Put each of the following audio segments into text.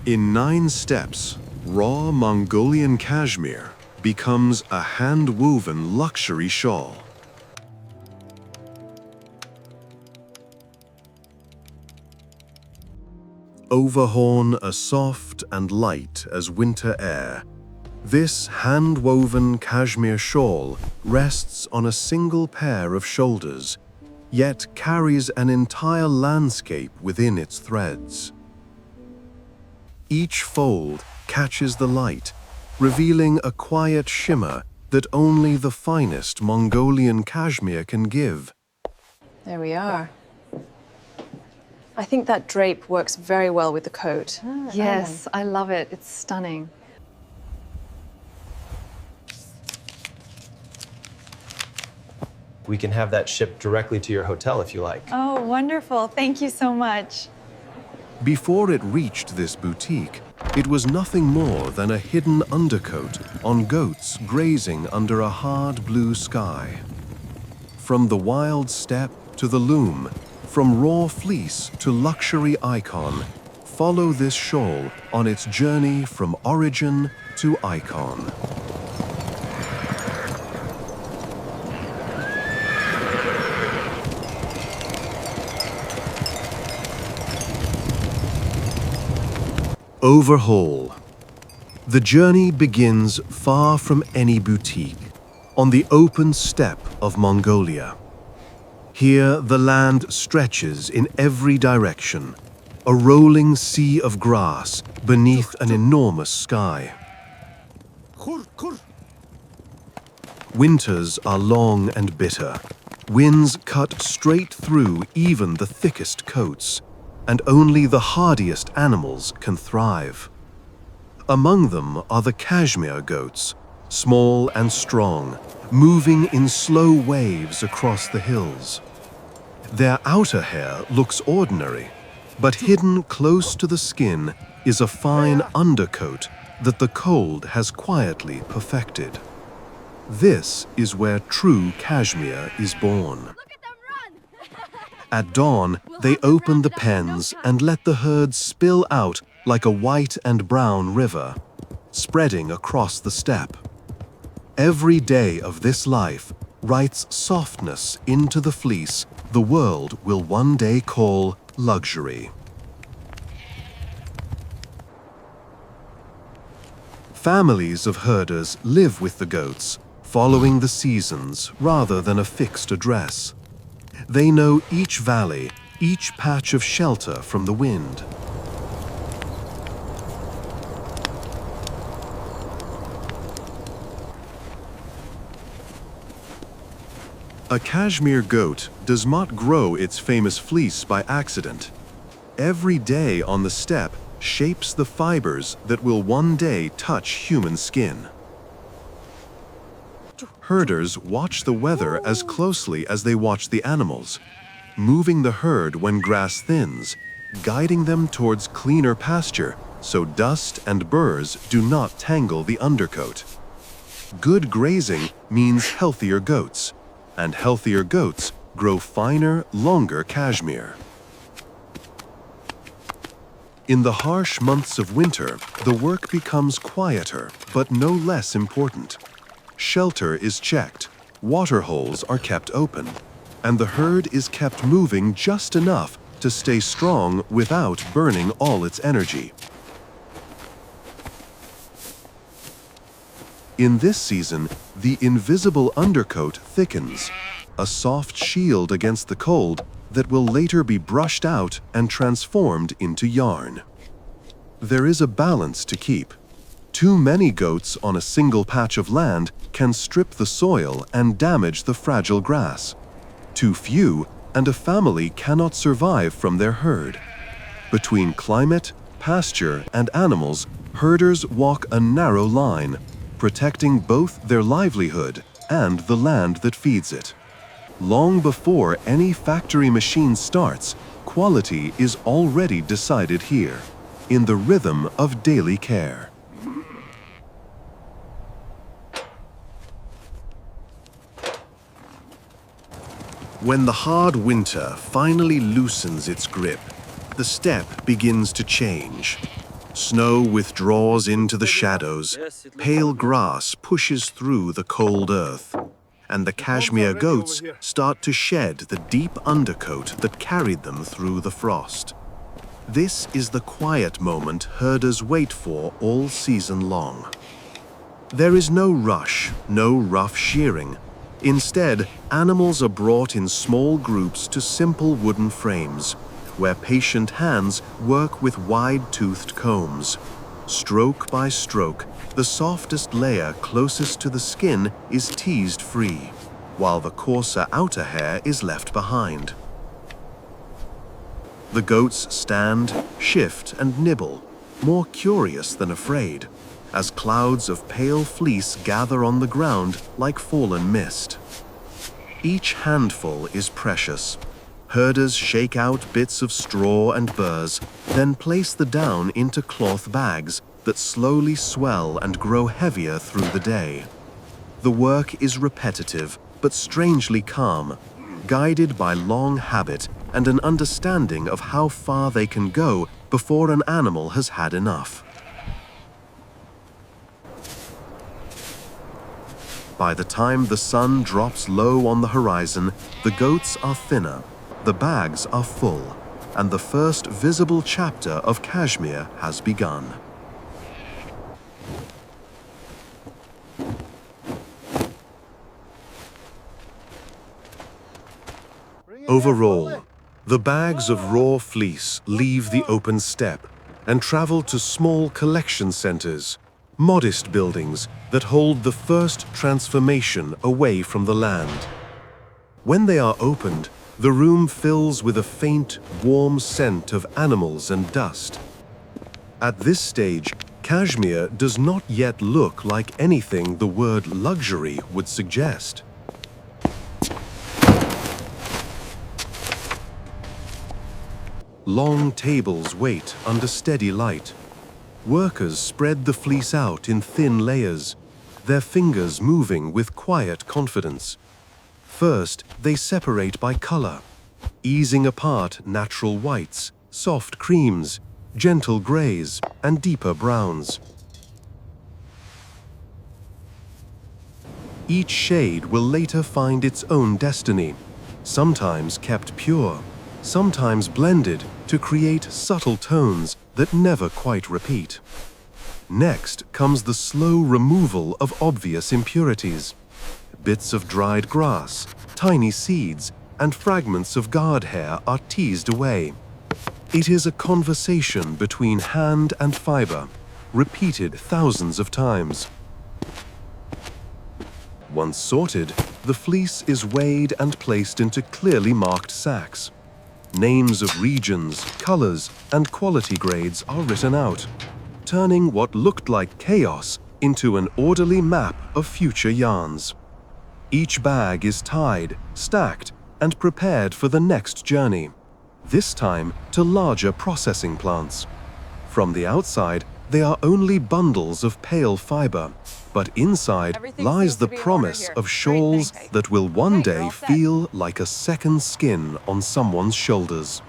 In 9 steps, raw Mongolian cashmere becomes a hand-woven luxury shawl. Overhorn as soft and light as winter air, this hand-woven cashmere shawl rests on a single pair of shoulders, yet carries an entire landscape within its threads. Each fold catches the light, revealing a quiet shimmer that only the finest Mongolian cashmere can give. There we are. I think that drape works very well with the coat. Yes, I love it. It's stunning. We can have that shipped directly to your hotel if you like. Oh, wonderful. Thank you so much. Before it reached this boutique, it was nothing more than a hidden undercoat on goats grazing under a hard blue sky. From the wild steppe to the loom, from raw fleece to luxury icon, follow this shawl on its journey from origin to icon. Overhaul. The journey begins far from any boutique, on the open steppe of Mongolia. Here the land stretches in every direction, a rolling sea of grass beneath an enormous sky. Winters are long and bitter. Winds cut straight through even the thickest coats, and only the hardiest animals can thrive. Among them are the cashmere goats, small and strong, moving in slow waves across the hills. Their outer hair looks ordinary, but hidden close to the skin is a fine undercoat that the cold has quietly perfected. This is where true cashmere is born. At dawn, they open the pens and let the herd spill out like a white and brown river, spreading across the steppe. Every day of this life writes softness into the fleece the world will one day call luxury. Families of herders live with the goats, following the seasons rather than a fixed address. They know each valley, each patch of shelter from the wind. A cashmere goat does not grow its famous fleece by accident. Every day on the steppe shapes the fibers that will one day touch human skin. Herders watch the weather as closely as they watch the animals, moving the herd when grass thins, guiding them towards cleaner pasture so dust and burrs do not tangle the undercoat. Good grazing means healthier goats, and healthier goats grow finer, longer cashmere. In the harsh months of winter, the work becomes quieter, but no less important. Shelter is checked, water holes are kept open, and the herd is kept moving just enough to stay strong without burning all its energy. In this season, the invisible undercoat thickens, a soft shield against the cold that will later be brushed out and transformed into yarn. There is a balance to keep. Too many goats on a single patch of land can strip the soil and damage the fragile grass. Too few, and a family cannot survive from their herd. Between climate, pasture, and animals, herders walk a narrow line, protecting both their livelihood and the land that feeds it. Long before any factory machine starts, quality is already decided here, in the rhythm of daily care. When the hard winter finally loosens its grip, the steppe begins to change. Snow withdraws into the shadows, pale grass pushes through the cold earth, and the cashmere goats start to shed the deep undercoat that carried them through the frost. This is the quiet moment herders wait for all season long. There is no rush, no rough shearing. Instead, animals are brought in small groups to simple wooden frames, where patient hands work with wide-toothed combs. Stroke by stroke, the softest layer closest to the skin is teased free, while the coarser outer hair is left behind. The goats stand, shift, and nibble, more curious than afraid, as clouds of pale fleece gather on the ground like fallen mist. Each handful is precious. Herders shake out bits of straw and burrs, then place the down into cloth bags that slowly swell and grow heavier through the day. The work is repetitive, but strangely calm, guided by long habit and an understanding of how far they can go before an animal has had enough. By the time the sun drops low on the horizon, the goats are thinner, the bags are full, and the first visible chapter of cashmere has begun. Overall, the bags of raw fleece leave the open steppe and travel to small collection centers, modest buildings that hold the first transformation away from the land. When they are opened, the room fills with a faint, warm scent of animals and dust. At this stage, cashmere does not yet look like anything the word luxury would suggest. Long tables wait under steady light. Workers spread the fleece out in thin layers, their fingers moving with quiet confidence. First, they separate by color, easing apart natural whites, soft creams, gentle grays, and deeper browns. Each shade will later find its own destiny, sometimes kept pure, sometimes blended to create subtle tones that never quite repeat. Next comes the slow removal of obvious impurities. Bits of dried grass, tiny seeds, and fragments of guard hair are teased away. It is a conversation between hand and fiber, repeated thousands of times. Once sorted, the fleece is weighed and placed into clearly marked sacks. Names of regions, colors, and quality grades are written out, turning what looked like chaos into an orderly map of future yarns. Each bag is tied, stacked, and prepared for the next journey, this time to larger processing plants. From the outside, they are only bundles of pale fiber, but inside lies the promise of shawls that will one day feel like a second skin on someone's shoulders.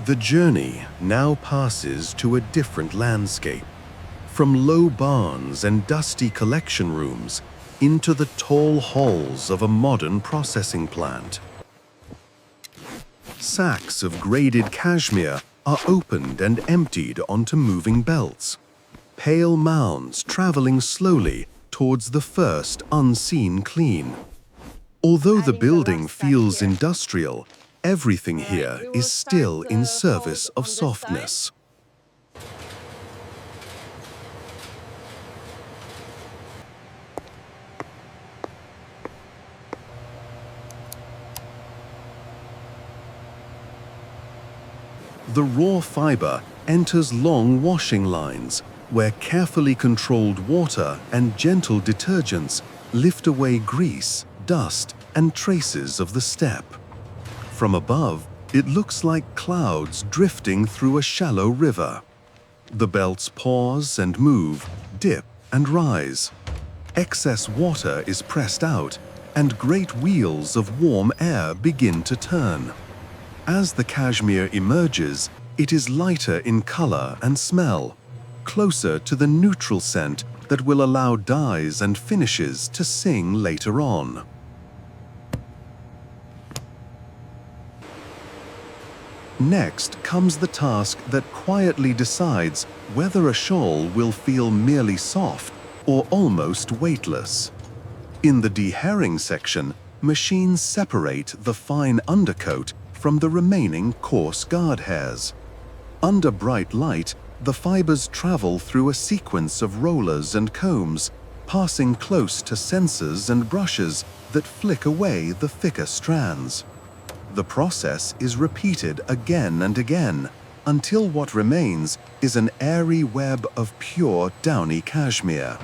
The journey now passes to a different landscape. From low barns and dusty collection rooms into the tall halls of a modern processing plant. Sacks of graded cashmere are opened and emptied onto moving belts, pale mounds traveling slowly towards the first unseen clean. Although the building feels industrial, everything here is still in service of softness. The raw fiber enters long washing lines, where carefully controlled water and gentle detergents lift away grease, dust, and traces of the steppe. From above, it looks like clouds drifting through a shallow river. The belts pause and move, dip and rise. Excess water is pressed out, and great wheels of warm air begin to turn. As the cashmere emerges, it is lighter in color and smell, closer to the neutral scent that will allow dyes and finishes to sing later on. Next comes the task that quietly decides whether a shawl will feel merely soft or almost weightless. In the dehairing section, machines separate the fine undercoat from the remaining coarse guard hairs. Under bright light, the fibers travel through a sequence of rollers and combs, passing close to sensors and brushes that flick away the thicker strands. The process is repeated again and again until what remains is an airy web of pure downy cashmere.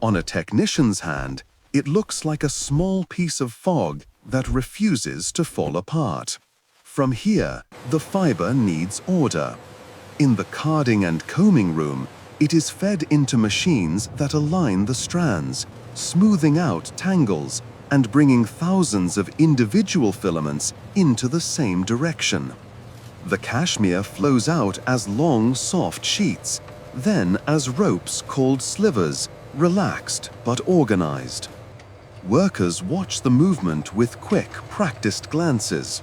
On a technician's hand, it looks like a small piece of fog that refuses to fall apart. From here, the fiber needs order. In the carding and combing room, it is fed into machines that align the strands, smoothing out tangles and bringing thousands of individual filaments into the same direction. The cashmere flows out as long, soft sheets, then as ropes called slivers, relaxed but organized. Workers watch the movement with quick, practiced glances.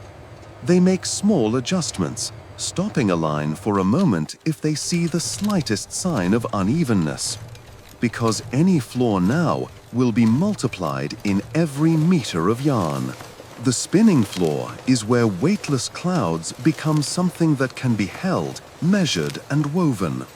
They make small adjustments, stopping a line for a moment if they see the slightest sign of unevenness. Because any flaw now will be multiplied in every meter of yarn. The spinning floor is where weightless clouds become something that can be held, measured, and woven.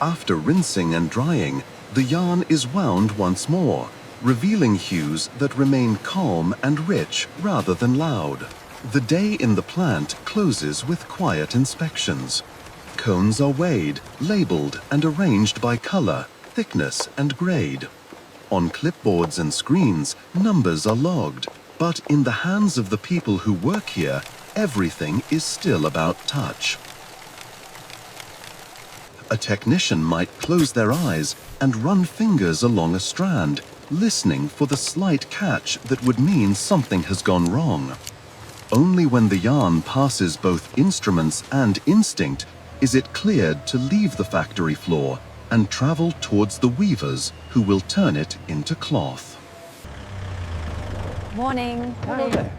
After rinsing and drying, the yarn is wound once more, revealing hues that remain calm and rich rather than loud. The day in the plant closes with quiet inspections. Cones are weighed, labeled, and arranged by color, thickness, and grade. On clipboards and screens, numbers are logged, but in the hands of the people who work here, everything is still about touch. A technician might close their eyes and run fingers along a strand, listening for the slight catch that would mean something has gone wrong. Only when the yarn passes both instruments and instinct is it cleared to leave the factory floor and travel towards the weavers who will turn it into cloth. Morning. Hello there.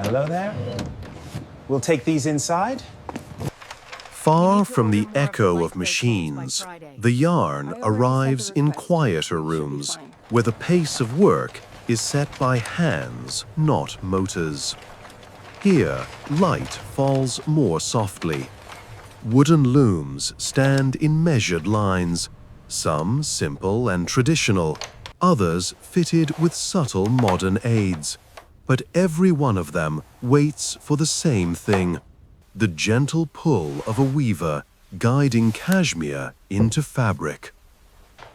Hello there. We'll take these inside. Far from the echo of machines, the yarn arrives in quieter rooms, where the pace of work is set by hands, not motors. Here, light falls more softly. Wooden looms stand in measured lines, some simple and traditional, others fitted with subtle modern aids. But every one of them waits for the same thing: the gentle pull of a weaver guiding cashmere into fabric.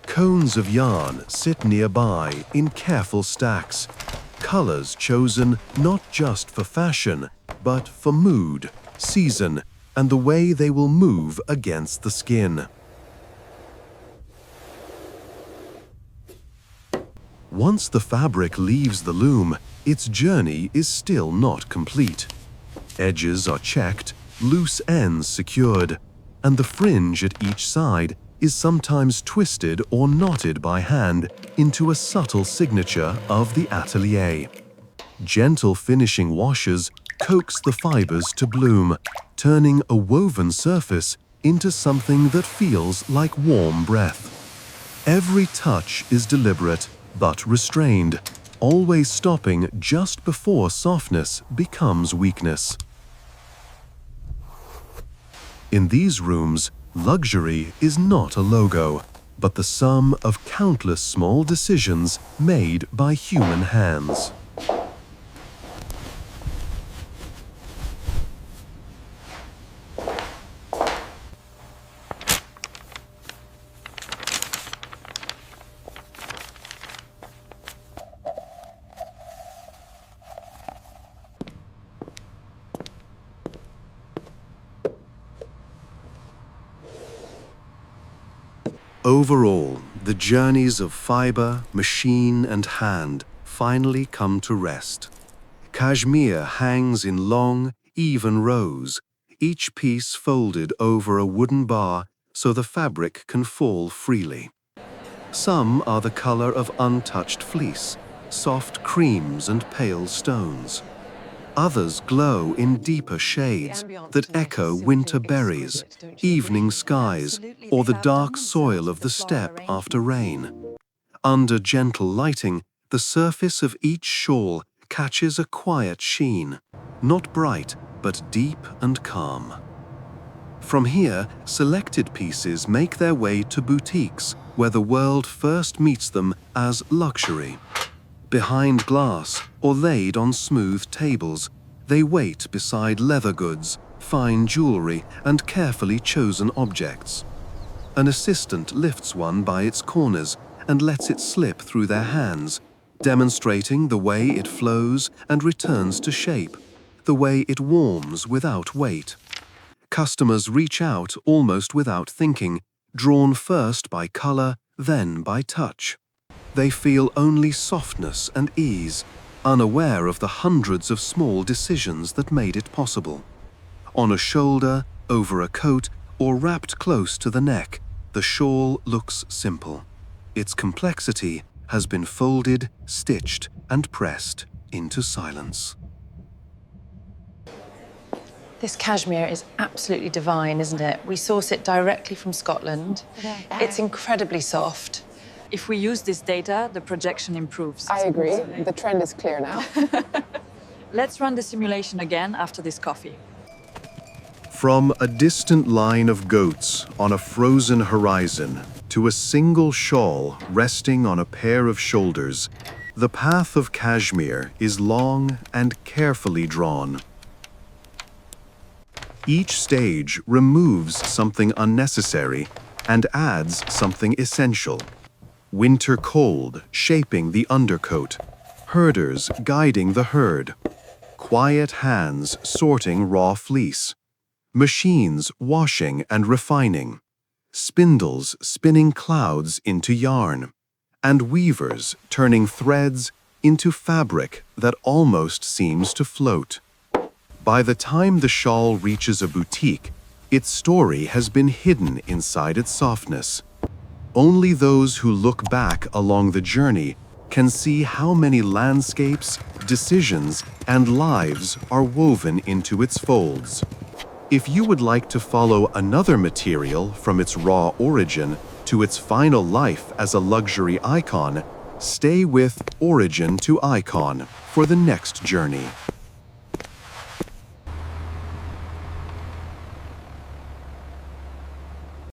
Cones of yarn sit nearby in careful stacks, colors chosen not just for fashion, but for mood, season, and the way they will move against the skin. Once the fabric leaves the loom, its journey is still not complete. Edges are checked, loose ends secured, and the fringe at each side is sometimes twisted or knotted by hand into a subtle signature of the atelier. Gentle finishing washes coax the fibers to bloom, turning a woven surface into something that feels like warm breath. Every touch is deliberate but restrained, always stopping just before softness becomes weakness. In these rooms, luxury is not a logo, but the sum of countless small decisions made by human hands. Overall, the journeys of fiber, machine, and hand finally come to rest. Cashmere hangs in long, even rows, each piece folded over a wooden bar so the fabric can fall freely. Some are the color of untouched fleece, soft creams and pale stones. Others glow in deeper shades that echo winter berries, evening skies, or the dark soil of the steppe after rain. Under gentle lighting, the surface of each shawl catches a quiet sheen, not bright, but deep and calm. From here, selected pieces make their way to boutiques where the world first meets them as luxury. Behind glass or laid on smooth tables, they wait beside leather goods, fine jewelry, and carefully chosen objects. An assistant lifts one by its corners and lets it slip through their hands, demonstrating the way it flows and returns to shape, the way it warms without weight. Customers reach out almost without thinking, drawn first by color, then by touch. They feel only softness and ease, unaware of the hundreds of small decisions that made it possible. On a shoulder, over a coat, or wrapped close to the neck, the shawl looks simple. Its complexity has been folded, stitched, and pressed into silence. This cashmere is absolutely divine, isn't it? We source it directly from Scotland. It's incredibly soft. If we use this data, the projection improves. I agree. The trend is clear now. Let's run the simulation again after this coffee. From a distant line of goats on a frozen horizon to a single shawl resting on a pair of shoulders, the path of cashmere is long and carefully drawn. Each stage removes something unnecessary and adds something essential. Winter cold shaping the undercoat, herders guiding the herd, quiet hands sorting raw fleece, machines washing and refining, spindles spinning clouds into yarn, and weavers turning threads into fabric that almost seems to float. By the time the shawl reaches a boutique, its story has been hidden inside its softness. Only those who look back along the journey can see how many landscapes, decisions, and lives are woven into its folds. If you would like to follow another material from its raw origin to its final life as a luxury icon, stay with Origin to Icon for the next journey.